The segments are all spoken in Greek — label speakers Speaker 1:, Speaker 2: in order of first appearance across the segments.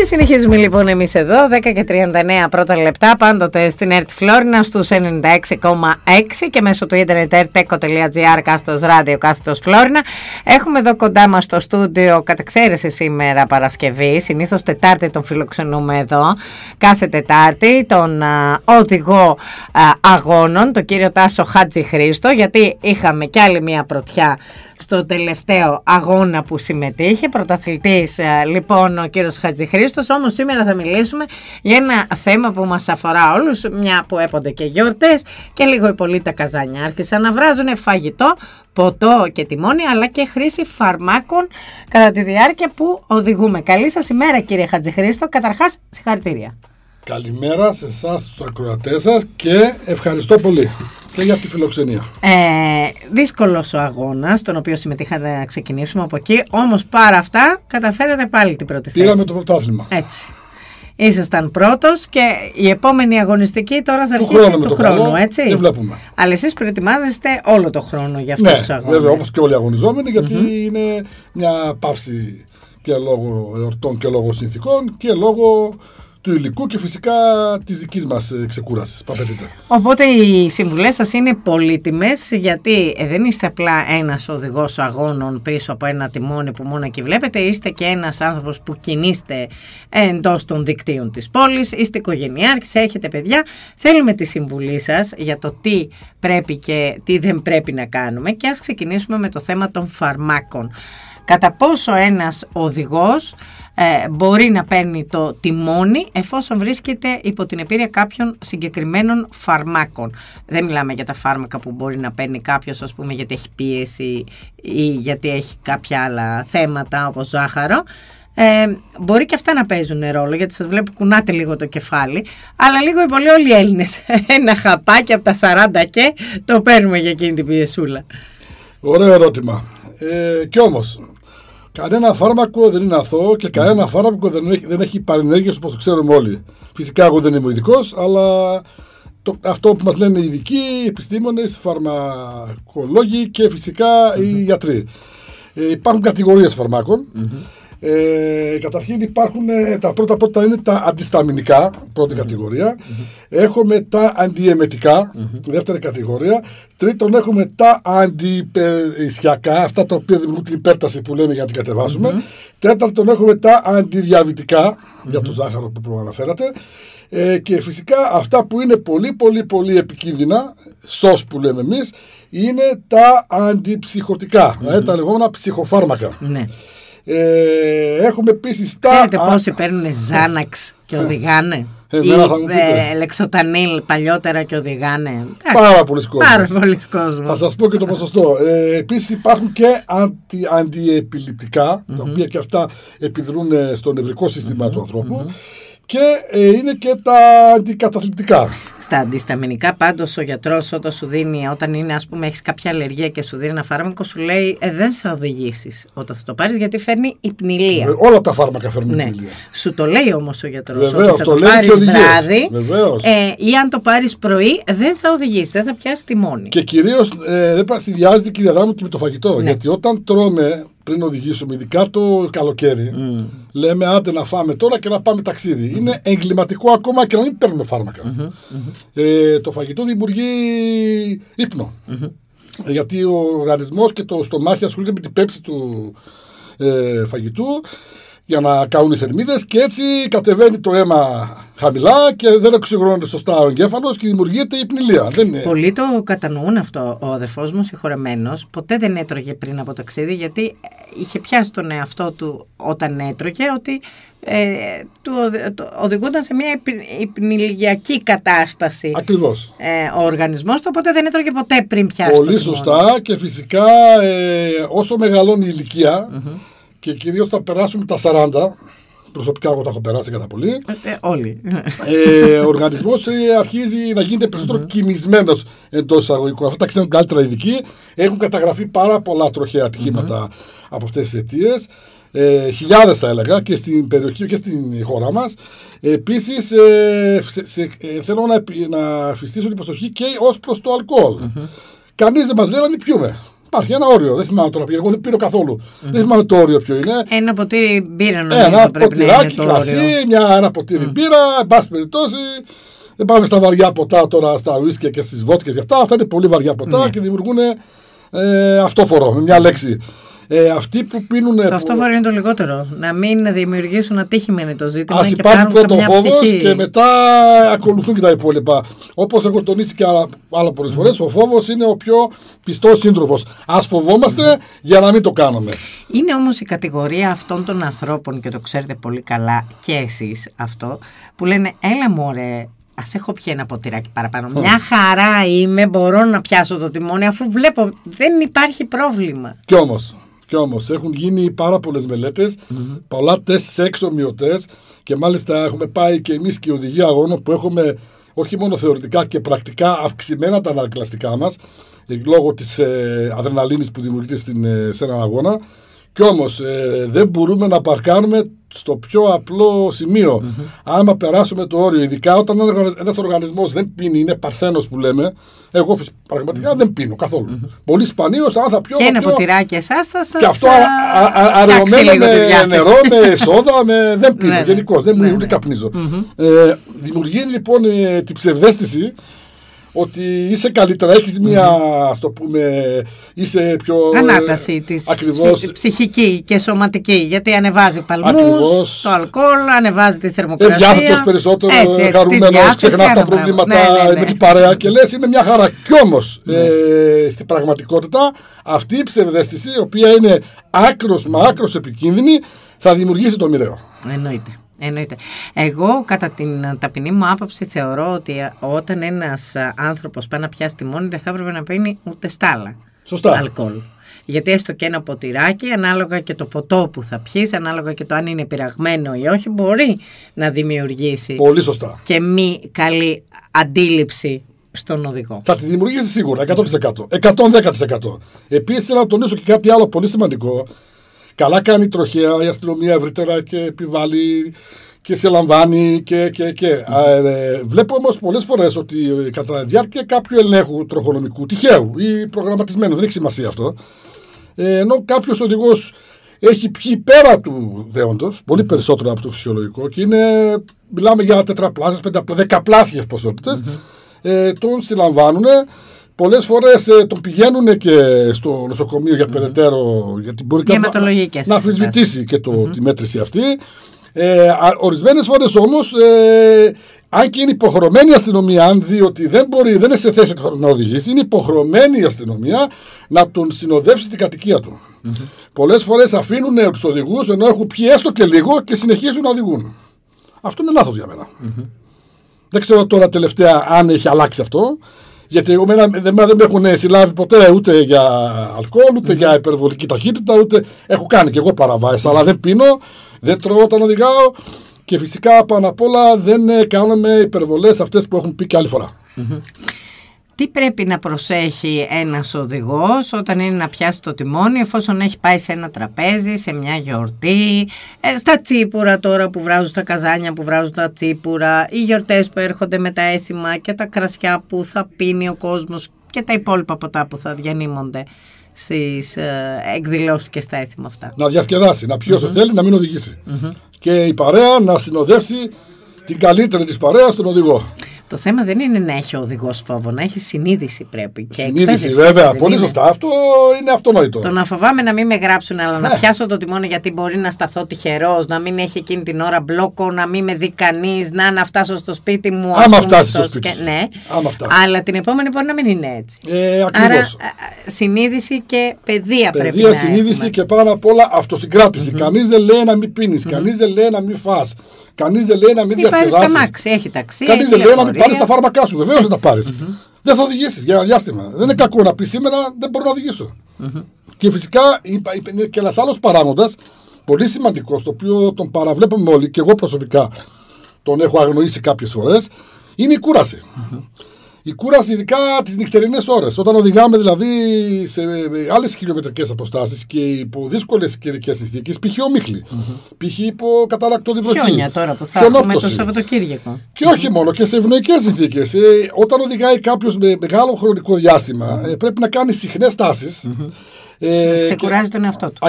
Speaker 1: Και συνεχίζουμε λοιπόν εμείς εδώ, 10:39 πρώτα λεπτά, πάντοτε στην ΕΡΤ Φλόρινα στους 96,6 και μέσω του ίντερνετ erteco.gr /radio Φλόρινα. Έχουμε εδώ κοντά μας στο στούντιο, κατ' εξαίρεση σήμερα Παρασκευή, συνήθως Τετάρτη τον φιλοξενούμε εδώ, κάθε Τετάρτη, τον οδηγό αγώνων, τον κύριο Τάσο Χατζηχρήστο, γιατί είχαμε κι άλλη μια πρωτιά στο τελευταίο αγώνα που συμμετείχε, πρωταθλητής λοιπόν ο κύριος Χατζηχρήστος. Όμως σήμερα θα μιλήσουμε για ένα θέμα που μας αφορά όλους, μια που έπονται και γιορτές και λίγο οι πολλοί τα καζάνια άρχισαν να βράζουν, φαγητό, ποτό και τιμόνι, αλλά και χρήση φαρμάκων κατά τη διάρκεια που οδηγούμε. Καλή σας ημέρα κύριε Χατζηχρήστο, καταρχάς συγχαρητήρια.
Speaker 2: Καλημέρα σε εσάς τους ακροατές σας και ευχαριστώ πολύ και για τη φιλοξενία.
Speaker 1: Δύσκολος ο αγώνας, τον οποίο συμμετείχατε, να ξεκινήσουμε από εκεί, όμως παρά αυτά καταφέρατε πάλι την πρώτη θέση.
Speaker 2: Πήραμε το πρωτάθλημα.
Speaker 1: Έτσι. Ήσασταν πρώτος και η επόμενη αγωνιστική τώρα θα αρχίσει του χρόνου, έτσι.
Speaker 2: Και βλέπουμε.
Speaker 1: Αλλά εσείς προετοιμάζεστε όλο το χρόνο για αυτούς τους αγώνες.
Speaker 2: Βέβαια, όπως και όλοι οι αγωνιζόμενοι, γιατί είναι μια παύση και λόγω εορτών και λόγω συνθηκών και λόγω του υλικού και φυσικά της δικής μας ξεκούρασης.
Speaker 1: Οπότε οι συμβουλές σας είναι πολύτιμες, γιατί δεν είστε απλά ένας οδηγός αγώνων πίσω από ένα τιμόνι που μόνο εκεί βλέπετε, είστε και ένας άνθρωπος που κινείστε εντός των δικτύων της πόλης, είστε οικογενειάρχης, έχετε παιδιά. Θέλουμε τη συμβουλή σας για το τι πρέπει και τι δεν πρέπει να κάνουμε και ας ξεκινήσουμε με το θέμα των φαρμάκων. Κατά πόσο ένας οδηγός μπορεί να παίρνει το τιμόνι εφόσον βρίσκεται υπό την επίρρεια κάποιων συγκεκριμένων φαρμάκων. Δεν μιλάμε για τα φάρμακα που μπορεί να παίρνει κάποιος, ας πούμε, γιατί έχει πίεση ή γιατί έχει κάποια άλλα θέματα όπως ζάχαρο. Μπορεί και αυτά να παίζουν ρόλο, γιατί σας βλέπω κουνάτε λίγο το κεφάλι, αλλά λίγο ή πολύ όλοι οι Έλληνες ένα χαπάκι από τα 40 και το παίρνουμε για εκείνη την πιεσούλα.
Speaker 2: Ωραίο ερώτημα. Κι όμως κανένα φάρμακο δεν είναι αθώο και κανένα φάρμακο δεν έχει παρενέργειες, όπως το ξέρουμε όλοι. Φυσικά εγώ δεν είμαι ειδικός, αλλά αυτό που μας λένε οι ειδικοί, οι επιστήμονες, οι φαρμακολόγοι και φυσικά οι γιατροί. Υπάρχουν κατηγορίες φαρμάκων. Καταρχήν υπάρχουν τα πρώτα είναι τα αντισταμινικά, πρώτη κατηγορία. Έχουμε τα αντιεμετικά, δεύτερη κατηγορία. Τρίτον έχουμε τα αντιπερισιακά, αυτά τα οποία δημιουργούν την υπέρταση που λέμε για να την κατεβάσουμε. Τέταρτον έχουμε τα αντιδιαβητικά, για το ζάχαρο που προαναφέρατε. Και φυσικά αυτά που είναι πολύ επικίνδυνα, σως που λέμε εμείς, είναι τα αντιψυχωτικά, τα λεγόμενα ψυχοφάρμακα. Έχουμε επίσης τα...
Speaker 1: Ξέρετε πόσοι παίρνουν Ζάναξ και οδηγάνε, ή Λεξοτανίλ παλιότερα και οδηγάνε.
Speaker 2: Πάρα πολλοί
Speaker 1: κόσμος.
Speaker 2: Θα σας πω και το ποσοστό. Επίσης υπάρχουν και αντιεπιληπτικά, τα οποία και αυτά επιδρούν στο νευρικό σύστημα του ανθρώπου. Και είναι και τα αντικαταθλιπτικά.
Speaker 1: Στα αντισταμινικά πάντως ο γιατρός όταν σου δίνει, όταν είναι ας πούμε έχεις κάποια αλλεργία και σου δίνει ένα φάρμακο, σου λέει δεν θα οδηγήσεις όταν θα το πάρεις, γιατί φέρνει υπνηλία.
Speaker 2: Όλα τα φάρμακα φέρνουν υπνηλία.
Speaker 1: Σου το λέει όμως ο γιατρός.
Speaker 2: Βεβαίως,
Speaker 1: ότι θα το πάρεις βράδυ ή αν το πάρεις πρωί δεν θα οδηγήσεις, δεν θα πιάσεις τιμόνι.
Speaker 2: Και κυρίως δεν συνδυάζεται και η διαδράμου και με το φαγητό. Γιατί όταν τρώμε πριν οδηγήσουμε, ειδικά το καλοκαίρι, λέμε άντε να φάμε τώρα και να πάμε ταξίδι. Είναι εγκληματικό ακόμα και να μην παίρνουμε φάρμακα. Το φαγητό δημιουργεί ύπνο. Γιατί ο οργανισμός και το στομάχι ασχολείται με την πέψη του φαγητού για να κάνουν οι θερμίδες και έτσι κατεβαίνει το αίμα χαμηλά και δεν οξυγονώνεται σωστά ο εγκέφαλος και δημιουργείται υπνηλία.
Speaker 1: Πολλοί το κατανοούν αυτό. Ο αδερφός μου συγχωρεμένος ποτέ δεν έτρωγε πριν από ταξίδι, γιατί είχε πιάσει τον εαυτό του όταν έτρωγε ότι οδηγούνταν σε μια υπνηλιακή κατάσταση.
Speaker 2: Ακριβώς.
Speaker 1: Ο οργανισμός του, οπότε δεν έτρωγε ποτέ πριν πιάσει.
Speaker 2: Πολύ σωστά και φυσικά όσο μεγαλώνει η ηλικία και κυρίως θα περάσουμε τα 40, προσωπικά εγώ τα έχω περάσει κατά πολύ.
Speaker 1: Όλοι.
Speaker 2: Ο οργανισμός αρχίζει να γίνεται περισσότερο κοιμισμένος εντός εισαγωγικών. Αυτά τα ξέρουν καλύτερα οι ειδικοί. Έχουν καταγραφεί πάρα πολλά τροχαία ατυχήματα από αυτές τις αιτίες. Χιλιάδες θα έλεγα και στην περιοχή και στην χώρα μας. Επίσης θέλω να αφιστήσω την προσοχή και ως προς το αλκοόλ. Κανείς δεν μας λέει να μην πιούμε. Υπάρχει ένα όριο. Δεν θυμάμαι τώρα. Εγώ δεν πίνω καθόλου. Δεν θυμάμαι το όριο ποιο είναι.
Speaker 1: Ένα ποτήρι μπύρα νομίζω.
Speaker 2: Ένα
Speaker 1: πρέπει
Speaker 2: ποτηράκι,
Speaker 1: να είναι
Speaker 2: κλασί, ένα ποτήρι μπύρα, εν πάση περιπτώσει. Δεν πάμε στα βαριά ποτά τώρα, στα ουίσκια και στις βότκες και αυτά. Αυτά είναι πολύ βαριά ποτά και δημιουργούν αυτόφορο, με μια λέξη. Αυτοί που πίνουν.
Speaker 1: Το αυτόφορο είναι το λιγότερο. Να μην δημιουργήσουν ατύχημα είναι το ζήτημα.
Speaker 2: Ας υπάρχει πρώτο φόβος και μετά ακολουθούν και τα υπόλοιπα. Όπως έχω τονίσει και άλλα πολλές φορές, ο φόβος είναι ο πιο πιστός σύντροφος. Ας φοβόμαστε για να μην το κάνουμε.
Speaker 1: Είναι όμως η κατηγορία αυτών των ανθρώπων, και το ξέρετε πολύ καλά και εσείς αυτό, που λένε έλα μωρέ, ας έχω πιει ένα ποτηράκι παραπάνω. Μια χαρά είμαι, μπορώ να πιάσω το τιμόνι αφού βλέπω δεν υπάρχει πρόβλημα.
Speaker 2: Κι όμως έχουν γίνει πάρα πολλές μελέτες, πολλά τεστ σε εξομοιωτές και μάλιστα έχουμε πάει και εμείς και οι οδηγοί αγώνων που έχουμε όχι μόνο θεωρητικά και πρακτικά αυξημένα τα ανακλαστικά μας λόγω της αδρεναλίνης που δημιουργείται σε έναν αγώνα. Κι όμως δεν μπορούμε να παρκάρουμε στο πιο απλό σημείο. Άμα περάσουμε το όριο, ειδικά όταν ένας οργανισμός δεν πίνει, είναι παρθένος που λέμε. Εγώ πραγματικά δεν πίνω καθόλου. Πολύ σπανίως, αν θα πιω.
Speaker 1: Και ένα ποτηράκι εσάς θα σας.
Speaker 2: Και αυτό αραιωμένο με νερό, με σόδα, δεν πίνω γενικώς. Δεν μου ούτε καπνίζω. Δημιουργεί λοιπόν την ψευδαίσθηση ότι είσαι καλύτερα, έχεις μια, ας το πούμε, είσαι πιο
Speaker 1: ανάταση της ψυχική και σωματική, γιατί ανεβάζει παλμούς, το αλκοόλ, ανεβάζει τη θερμοκρασία.
Speaker 2: Ευγιάθετος περισσότερο, χαρούμενος, ξεχνάς τα προβλήματα με την παρέα και λες είμαι μια χαρά. Κι όμως, στην πραγματικότητα, αυτή η ψευδαίσθηση, η οποία είναι άκρος επικίνδυνη, θα δημιουργήσει το μοιραίο.
Speaker 1: Εννοείται. Εγώ κατά την ταπεινή μου άποψη θεωρώ ότι όταν ένας άνθρωπος πάει να πιάσει τιμόνι δεν θα έπρεπε να πίνει ούτε στάλα.
Speaker 2: Σωστά.
Speaker 1: Αλκοόλ. Γιατί έστω και ένα ποτηράκι, ανάλογα και το ποτό που θα πιείς, ανάλογα και το αν είναι πειραγμένο ή όχι, μπορεί να δημιουργήσει
Speaker 2: πολύ σωστά
Speaker 1: και μη καλή αντίληψη στον οδηγό.
Speaker 2: Θα τη δημιουργήσει σίγουρα 100%. 110%. Επίσης θέλω να τονίσω και κάτι άλλο πολύ σημαντικό. Καλά κάνει η τροχέα, η αστυνομία ευρύτερα και επιβάλλει και σε λαμβάνει και. Βλέπω όμως πολλές φορές ότι κατά τη διάρκεια κάποιου ελέγχου τροχονομικού, τυχαίου ή προγραμματισμένου, δεν έχει σημασία αυτό, ενώ κάποιος οδηγός έχει πιει πέρα του δέοντος, πολύ περισσότερο από το φυσιολογικό και μιλάμε για τετραπλάσιες, πενταπλάσιες, δεκαπλάσιες ποσότητες, τον συλλαμβάνουν. Πολλές φορές τον πηγαίνουν και στο νοσοκομείο για περαιτέρω, γιατί μπορεί να αμφισβητήσει και τη μέτρηση αυτή. Ορισμένες φορές όμως, αν και είναι υποχρεωμένη η αστυνομία, αν δει ότι δεν είναι σε θέση να οδηγήσει, είναι υποχρεωμένη η αστυνομία να τον συνοδεύσει στην κατοικία του. Πολλές φορές αφήνουν τους οδηγούς ενώ έχουν πιει έστω και λίγο και συνεχίζουν να οδηγούν. Αυτό είναι λάθος για μένα. Δεν ξέρω τώρα τελευταία αν έχει αλλάξει αυτό. Γιατί δεν με έχουν συλλάβει ποτέ ούτε για αλκοόλ, ούτε για υπερβολική ταχύτητα, ούτε έχω κάνει και εγώ παραβάσεις. Αλλά δεν πίνω, δεν τρώω όταν οδηγάω και φυσικά πάνω απ' όλα δεν κάνουμε υπερβολές αυτές που έχουν πει και άλλη φορά.
Speaker 1: Τι πρέπει να προσέχει ένας οδηγός όταν είναι να πιάσει το τιμόνι, εφόσον έχει πάει σε ένα τραπέζι, σε μια γιορτή, στα τσίπουρα τώρα που βράζουν τα καζάνια, που βράζουν τα τσίπουρα, οι γιορτές που έρχονται με τα έθιμα και τα κρασιά που θα πίνει ο κόσμος και τα υπόλοιπα ποτά που θα διανύμονται στις εκδηλώσεις και στα έθιμα αυτά.
Speaker 2: Να διασκεδάσει, να πιει όσο θέλει, να μην οδηγήσει. Και η παρέα να συνοδεύσει την καλύτερη της παρέας στον οδηγό.
Speaker 1: Το θέμα δεν είναι να έχει ο οδηγός φόβο, να έχει συνείδηση πρέπει. Και
Speaker 2: συνείδηση, βέβαια. Πολύ σωστά. Αυτό είναι αυτονόητο.
Speaker 1: Το να φοβάμαι να μην με γράψουν, αλλά να πιάσω το τιμόνι γιατί μπορεί να σταθώ τυχερός, να μην έχει εκείνη την ώρα μπλόκο, να μην με δει κανείς, να φτάσω στο σπίτι μου.
Speaker 2: Άμα φτάσει στο σπίτι.
Speaker 1: Ναι, αλλά την επόμενη μπορεί να μην είναι έτσι.
Speaker 2: Άρα
Speaker 1: συνείδηση και παιδεία πρέπει να έχουμε.
Speaker 2: Συνείδηση και πάνω απ' όλα αυτοσυγκράτηση. Κανείς δεν λέει να μην πίνεις, κανείς δεν λέει να μην φας. Κανείς δεν λέει να μην διασκεδάσεις.
Speaker 1: Έχει ταξί.
Speaker 2: Κανείς δεν λέει να μην πάρεις τα φάρμακά σου. Βεβαίως θα τα πάρεις. Δεν θα οδηγήσεις για ένα διάστημα. Δεν είναι κακό να πεις σήμερα δεν μπορώ να οδηγήσω. Και φυσικά είναι και ένας άλλος παράγοντας πολύ σημαντικός, το οποίο τον παραβλέπουμε όλοι και εγώ προσωπικά τον έχω αγνοήσει κάποιες φορές, είναι η κούραση. Η κούραση, ειδικά τις νυχτερινές ώρες, όταν οδηγάμε δηλαδή σε άλλες χιλιομετρικές αποστάσεις και υπό δύσκολες καιρικές συνθήκες, π.χ. ομίχλη, π.χ. υπό καταρακτώδη βροχή.
Speaker 1: Χιόνια τώρα που θα έχουμε το Σαββατοκύριακο.
Speaker 2: Και όχι μόνο, και σε ευνοϊκές συνθήκες. Όταν οδηγάει κάποιος με μεγάλο χρονικό διάστημα, πρέπει να κάνει συχνές τάσεις.
Speaker 1: Ξεκουράζει τον εαυτό του.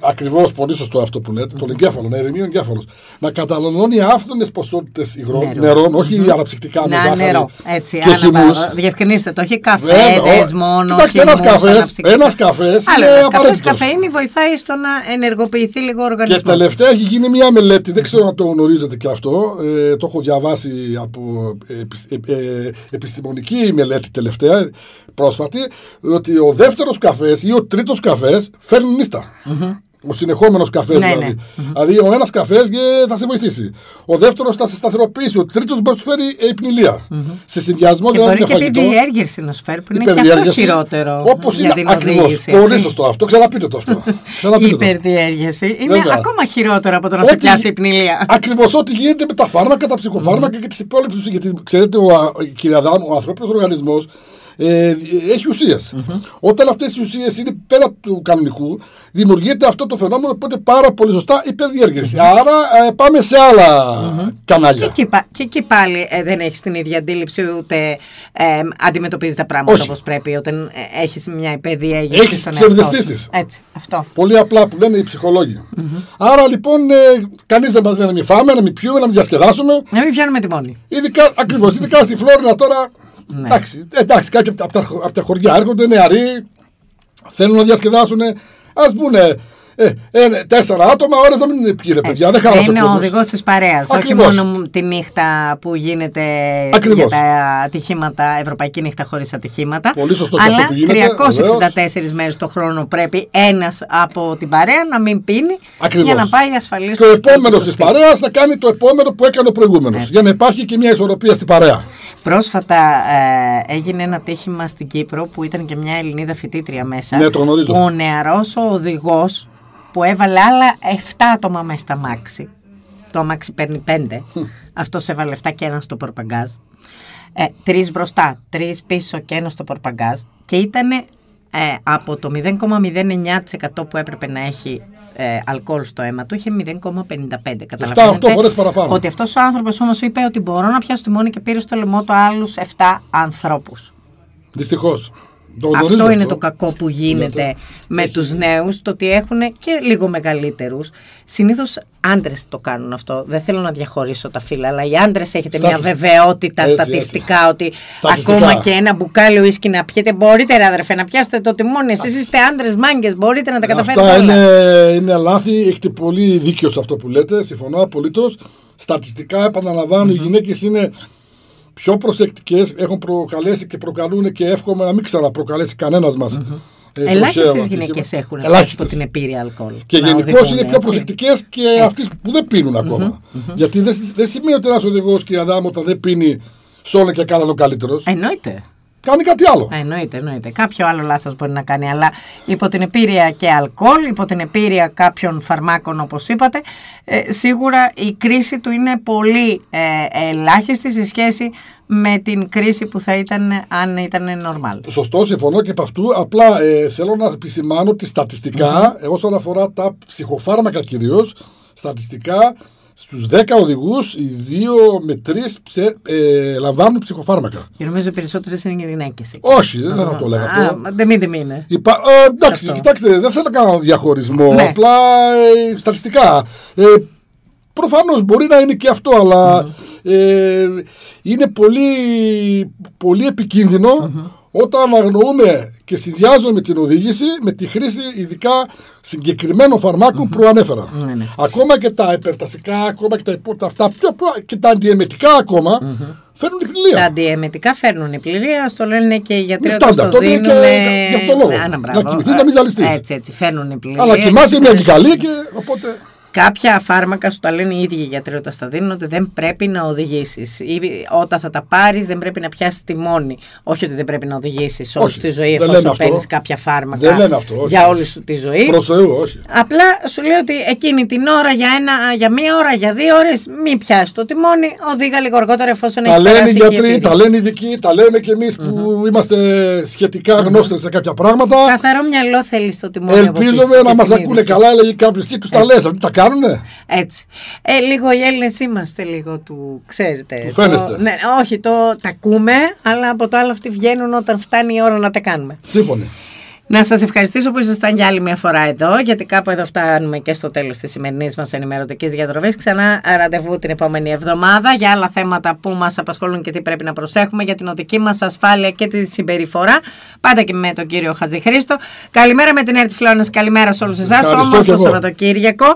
Speaker 2: Ακριβώς, πολύ σωστό αυτό που λέτε. Τον εγκέφαλο, να ηρεμεί ο εγκέφαλος. Να καταναλώνει άφθονες ποσότητες νερών, όχι αναψυκτικά με ζάχαρη.
Speaker 1: Νερό. Έτσι,
Speaker 2: και χυμούς.
Speaker 1: Διευκρινίστε το, όχι καφέδες μόνο.
Speaker 2: Κοιτάξτε, ένας καφές είναι απαραίτητος.
Speaker 1: Καφέινη βοηθάει στο να ενεργοποιηθεί λίγο ο οργανισμός.
Speaker 2: Και τελευταία έχει γίνει μια μελέτη, δεν ξέρω αν το γνωρίζετε και αυτό, το έχω διαβάσει από επιστημονική μελέτη τελευταία, πρόσφατη, ότι ο δεύτερος καφές ή ο τρίτος καφές φέρνει νύστα. Ο συνεχόμενος καφές δηλαδή. Δηλαδή ο ένας καφές θα σε βοηθήσει. Ο δεύτερος θα σε σταθεροποιήσει. Ο τρίτος μπορεί να σου φέρει υπνηλία. Σε συνδυασμό
Speaker 1: δηλαδή με φαγητό. Και μπορεί και τη διέργυρση να σου φέρει, που είναι και αυτό χειρότερο.
Speaker 2: Όπως είναι ακριβώς. Πολύ σωστό αυτό. Ξαναπείτε το αυτό.
Speaker 1: Η υπερδιέργυρση είναι ακόμα χειρότερο από το να σε πιάσει υπνηλία.
Speaker 2: Ακριβώς ό,τι γίνεται με τα φάρμακα, τα ψυχοφάρμακα και τις υπόλοιπες. Γιατί ξέρετε, κύριε Αδάμ, ο ανθρώπινος οργανισμός έχει ουσίες. Όταν αυτές οι ουσίες είναι πέρα του κανονικού, δημιουργείται αυτό το φαινόμενο που είναι πάρα πολύ σωστά υπερδιέργυρση. Άρα πάμε σε άλλα κανάλια.
Speaker 1: Και εκεί πάλι δεν έχεις την ίδια αντίληψη, ούτε αντιμετωπίζεις τα πράγματα όπως πρέπει, όταν έχεις μια υπερδιέργυρση.
Speaker 2: Έχεις ψευδαισθήσεις.
Speaker 1: Έτσι, αυτό.
Speaker 2: Πολύ απλά που λένε οι ψυχολόγοι. Άρα λοιπόν, κανείς δεν μας λέει να μην φάμε, να μην πιούμε, να μην διασκεδάσουμε.
Speaker 1: Να μην πιάνουμε τη μόνη.
Speaker 2: Ακριβώς, ειδικά στη Φλόρινα τώρα. Ναι. Εντάξει, κάποιοι από τα χωριά έρχονται νεαροί, θέλουν να διασκεδάσουν. Ας πούνε 4 άτομα, ώρες να μην πιει, παιδιά. Δεν χάλασε.
Speaker 1: Είναι ο οδηγός της παρέας. Όχι μόνο τη νύχτα που γίνεται για τα ατυχήματα, Ευρωπαϊκή Νύχτα χωρίς ατυχήματα.
Speaker 2: Πολύ σωστό,
Speaker 1: αλλά
Speaker 2: που γίνεται,
Speaker 1: 364 μέρες το χρόνο πρέπει ένας από την παρέα να μην πίνει για να πάει ασφαλής.
Speaker 2: Και ο επόμενος της παρέας θα κάνει το επόμενο που έκανε ο προηγούμενος. Για να υπάρχει και μια ισορροπία στην παρέα.
Speaker 1: Πρόσφατα έγινε ένα ατύχημα στην Κύπρο που ήταν και μια Ελληνίδα φοιτήτρια μέσα.
Speaker 2: Ναι, το γνωρίζω.
Speaker 1: Ο νεαρός ο οδηγός που έβαλε άλλα 7 άτομα μέσα στα αμάξι. Το αμάξι παίρνει 5. Αυτός έβαλε 7 και ένα στο πορπαγκάζ. 3 μπροστά, 3 πίσω και ένα στο πορπαγκάζ. Και ήταν από το 0,09% που έπρεπε να έχει αλκοόλ στο αίμα του, είχε 0,55. Καταλαβαίνετε ότι αυτός ο άνθρωπος όμως είπε ότι μπορώ να πιάσω τη μόνη και πήρε στο λαιμό του άλλους 7 ανθρώπους.
Speaker 2: Δυστυχώς.
Speaker 1: Αυτό είναι το κακό που γίνεται με τους νέους, το ότι έχουν και λίγο μεγαλύτερους. Συνήθως άντρες το κάνουν αυτό. Δεν θέλω να διαχωρίσω τα φύλλα, αλλά οι άντρες έχετε μια βεβαιότητα στατιστικά ότι ακόμα και ένα μπουκάλι ουίσκι να πιείτε, μπορείτε ρε αδερφέ να πιάσετε το τιμόνι. Εσείς είστε άντρες μάγκες, μπορείτε να τα καταφέρετε όλα.
Speaker 2: Είναι λάθη, έχετε πολύ δίκιο σε αυτό που λέτε, συμφωνώ απολύτως. Στατιστικά, επαναλαμβάνω, οι γυναίκες είναι πιο προσεκτικές, έχουν προκαλέσει και προκαλούν και εύχομαι να μην ξαναπροκαλέσει κανένας μας.
Speaker 1: Ελάχιστες γυναίκες έχουν από την επίρρεια αλκοόλ.
Speaker 2: Και γενικώς είναι πιο προσεκτικές και αυτές που δεν πίνουν ακόμα. Γιατί δεν σημαίνει ότι ένας οδηγός, κύριε Αδάμ, όταν δεν πίνει σώνε και κάνανε ο καλύτερος.
Speaker 1: Εννοείται.
Speaker 2: Κάνει κάτι άλλο.
Speaker 1: Εννοείται. Κάποιο άλλο λάθος μπορεί να κάνει. Αλλά υπό την επίρρεια και αλκοόλ, υπό την επίρρεια κάποιων φαρμάκων, όπως είπατε, σίγουρα η κρίση του είναι πολύ ελάχιστη σε σχέση με την κρίση που θα ήταν αν ήταν normal.
Speaker 2: Σωστό, συμφωνώ και από αυτού. Απλά θέλω να επισημάνω ότι στατιστικά, όσον αφορά τα ψυχοφάρμακα κυρίως, στατιστικά στους 10 οδηγούς, οι 2 με 3 λαμβάνουν ψυχοφάρμακα. Και
Speaker 1: νομίζω οι περισσότερες είναι γυναίκες.
Speaker 2: Όχι, δεν θα το λέγα αυτό.
Speaker 1: Δεν είναι.
Speaker 2: Εντάξει, κοιτάξτε, δεν θέλω να κάνω διαχωρισμό. Ναι. Απλά στατιστικά. Προφανώς μπορεί να είναι και αυτό, αλλά είναι πολύ, πολύ επικίνδυνο όταν αγνοούμε και συνδυάζουμε την οδήγηση με τη χρήση ειδικά συγκεκριμένων φαρμάκων που προανέφερα. Ακόμα και τα υπερτασικά, ακόμα και τα αντιεμετικά ακόμα φέρνουν υπνηλία.
Speaker 1: Τα αντιεμετικά φέρνουν υπνηλία, στο λένε και οι γιατροί όταν το δίνουν.
Speaker 2: Γι' αυτό λόγο. Να κοιμηθεί, να μην ζαλιστείς.
Speaker 1: Έτσι, φέρνουν υπνηλία.
Speaker 2: Αλλά κοιμάσαι μια και καλή και οπότε.
Speaker 1: Κάποια φάρμακα σου τα λένε οι ίδιοι γιατροί όταν στα δίνουν ότι δεν πρέπει να οδηγήσεις. Ή όταν θα τα πάρεις δεν πρέπει να πιάσεις τιμόνι. Όχι ότι δεν πρέπει να οδηγήσεις όλη τη ζωή εφόσον παίρνεις κάποια φάρμακα για όλη σου τη ζωή.
Speaker 2: Προς Θεού, όχι.
Speaker 1: Απλά σου λέει ότι εκείνη την ώρα για μία ώρα, για 2 ώρες, μην πιάσεις το τιμόνι, οδήγα λίγο αργότερα εφόσον έχει περάσει.
Speaker 2: Τα λένε οι γιατροί, τα λένε οι ειδικοί, τα λέμε και εμείς που είμαστε σχετικά γνώστες σε κάποια πράγματα.
Speaker 1: Καθαρό μυαλό θέλει στο τιμόνι.
Speaker 2: Ελπίζομαι να μας ακούνε καλά, έλεγε κάποιος. Τι τους τα λες, αυτοί τα κάνουνε.
Speaker 1: Έτσι. Λίγο οι Έλληνες είμαστε λίγο του, ξέρετε.
Speaker 2: Του φαίνεστε.
Speaker 1: Ναι, όχι, τα ακούμε, αλλά από το άλλο αυτοί βγαίνουν όταν φτάνει η ώρα να τα κάνουμε.
Speaker 2: Σύμφωνοι.
Speaker 1: Να σας ευχαριστήσω που ήσασταν για άλλη μια φορά εδώ, γιατί κάπου εδώ φτάνουμε και στο τέλος της σημερινής μας ενημερωτικής διαδρομής. Ξανά ραντεβού την επόμενη εβδομάδα για άλλα θέματα που μας απασχολούν και τι πρέπει να προσέχουμε για την οδική μας ασφάλεια και τη συμπεριφορά. Πάντα και με τον κύριο Χατζηχρήστο. Καλημέρα με την ΕΡΤ Φλόρινας, καλημέρα σε όλους εσάς. Όμορφο Σαββατοκύριακο.